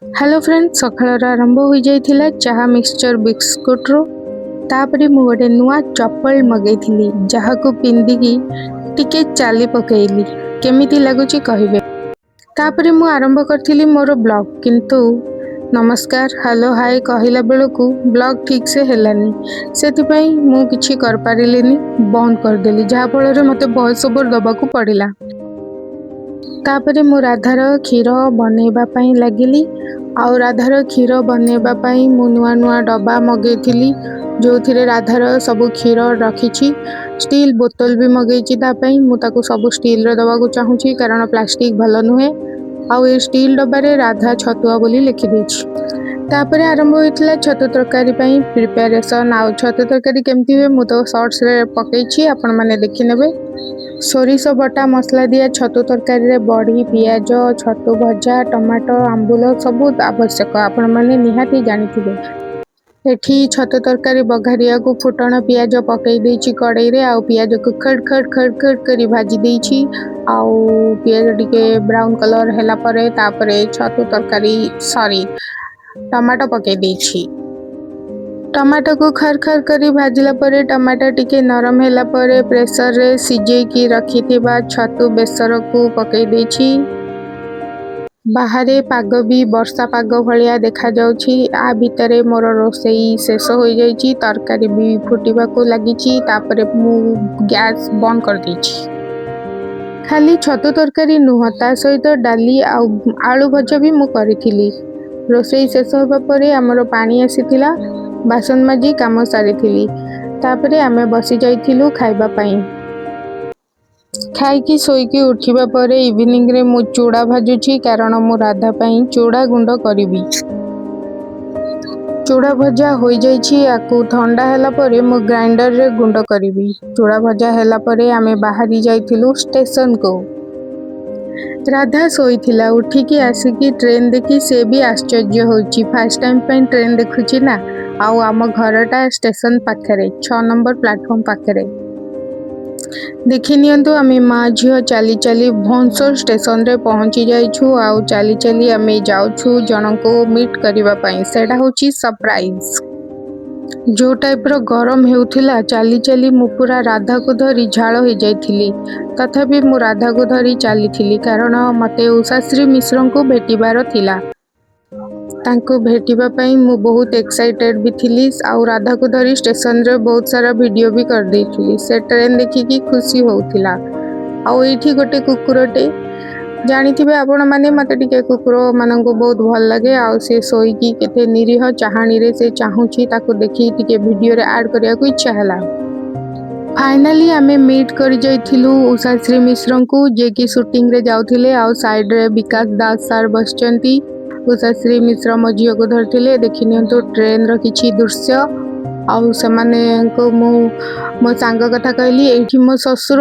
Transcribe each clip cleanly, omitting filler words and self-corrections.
Hello friends, सकाळर आरंभ हो जाइथिला चाहा मिक्सचर बिस्कुट रो। तापरे मु गोटे नुआ चप्पल मगैथिली जहाको पिंदिकी टिके चाली पकेइली। केमिति लागुची कहिबे। तापरे मु आरंभ करथिली मोर ब्लॉग, किंतु नमस्कार हेलो हाय कहला बेलकू ब्लॉग ठीक से हेलानी। सेथिपई मु किछि कर पारिलेनी, बंद कर देली, जहा फल मते वॉइस ओवर दबाकू पड़िला। तापरे मु राधार क्षीर बनैबा पई लागिली। आउ राधार क्षीर बनैबा पई मु नुआ नुआ डब्बा मगैथिली, जो थिरे राधार सबु क्षीर रखिछि। स्टील बोतल भी मगैछि तापई मु ताकू सबु स्टील रे दबाकू चाहूछि, कारण प्लास्टिक भलो नुहे। आउ ए स्टील डब्बा रे राधा छतुआ बोली लिखि देछि। तापरे आरंभ होइथिला छतु तरकारी पई प्रिपरेशन। आउ छतु तरकारी केमती हुए मु तो शॉर्ट्स रे पकेछि, आपण माने देखि नेबे। सोरिष बटा मसला दिया छतु तरकारी रे बड़ी पियाज छतु भजा टमाटो आंबुल सबू आवश्यक, आपण माने निहाती जानिथिबे। एठी छतु तरकारी बघारिया को फुटण पियाज पकई देछि कड़ाई रे। आउ पियाज को खड़ खड़ खड़ खड़ करी भाजी देछि। आउ पियाज टिके ब्राउन कलर हैला परे तापरे छतु तरकारी सॉरी टमाटो पकई देछि। टमाटो को खर खर करी भाजिला परे टमाटो टिके नरम हैला परे प्रेशर रे सिझे की रखिथिबा छतु बेसर को पकई देछि। बाहरे पाग भी वर्षा पाग भलिया देखा जाउछि। आ भितरे मोर रोसई शेष हो जाइछि, तरकारी भी फुटिबा को लागिछि। तापरे मु गैस बंद कर देछि। खाली छतु तरकारी नुह, ता सहित डाली आलू भजा भी मु करिथिली। रोसई शेष होबा परे हमर पानी आसीथिला, बासन माजी काम सारिथिली। तापरे आमे बसी जाइथिलु खाइबा पई। खाइकी सोईकी उठिबा परे इवनिंग रे मु चूड़ा भाजुछि, कारण मु राधा पई चूड़ा गुंड करिबी। चूड़ा भजा हो जाइछि, आकु ठंडा हैला परे मु ग्राइंडर रे गुंड करिबी। चूड़ा भजा हैला परे आमे बाहरी जाइथिलु स्टेशन को। राधा सोईथिला, उठिकी आसिकी ट्रेन देखी से भी आश्चर्य होछि। फर्स्ट टाइम पे ट्रेन देखुछि ना। आउ आम घरटा स्टेशन पाखरे 6 नंबर प्लेटफॉर्म पाखरे। देखि नियंतु आमे माँ झियो चाली चाली भुवनेश्वर स्टेशन रे पहुंची जाइछु। आउ चाली चाली आमे जाउछु जनको मीट करिबा पई। सेडा होछि सरप्राइज। जो टाइप रो गरम हेउथिला, चाली चाली मु पूरा राधा को धरी झाळ हो जाइथिली। तथापि मु राधा को धरी चालीथिली, कारण मते उषाश्री मिश्र को भेटिबार थिला। तांको भेटिबा पई मु बहुत एक्साइटेड भी थिली। आउ राधा को धरी स्टेशन रे बहुत सारा वीडियो भी कर देथिली। से ट्रेन देखिकी खुशी होउथिला। आउ एठी गोटे कुकुरटे, जानिथिबे आपण माने मते टिके कुकुर मानंको बहुत भल लागे। आउ से सोईकी केते निरीह चाहाणी रे से चाहूछि, ताको देखि टिके वीडियो रे ऐड करिया को इच्छा हला। फाइनली आमे मीट कर जाइथिलु उषाश्री मिश्र को, जे की शूटिंग रे जाउथिले। आउ साइड रे विकास दास सर बसचंती। उषाश्री मिश्र मो झियो को धरथिले। देखि नियंतु ट्रेन रो किछि दृश्य। आउ समाने को मो सांग कथा कहली। एठी मो ससुर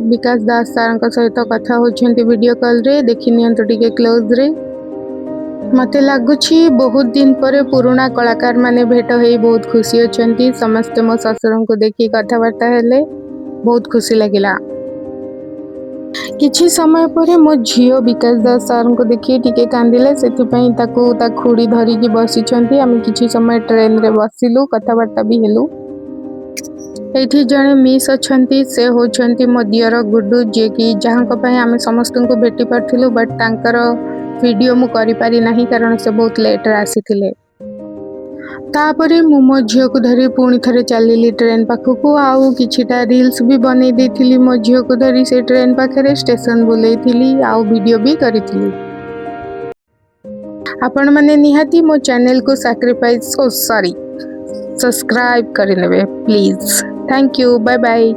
विकास दास सर सहित कथा होछंती वीडियो कॉल रे। देखि नियंतु टिके क्लोज रे। मते लागुछि बहुत दिन पर पुराना कलाकार माने भेट होई बहुत खुशी अछंती। समस्त मो ससुर को देखि कथावार्ता हेले, बहुत खुशी लागिला। किछि समय परे मो झियो विकास दास सर को देखि टिके कांदिले। सेति पई ताकू ता खुड़ी धरी की बसिछंती। आमे किछि समय ट्रेन रे बसिलु, कथावार्ता भी हेलु। एठी जणे मिस अछंती, से होछंती मो दियर गुड्डू, जे कि जहां को पई आमे समस्त को भेटि परथिलु। बट तांकर वीडियो मु करि पारि नाही, कारण से बहुत लेट रे आसीथिले। तापरे मु मो झियो को धरी पुणी थरे चलिली ट्रेन पाखकू। आउ किछिटा रील्स भी बनै देथिली मो झियो को धरी से ट्रेन पाखरे स्टेशन बुलेइथिली। आउ वीडियो भी करिथिली। आपण माने निहाती मो चैनल को सब्सक्राइब करि नेबे please. Thank you, bye bye.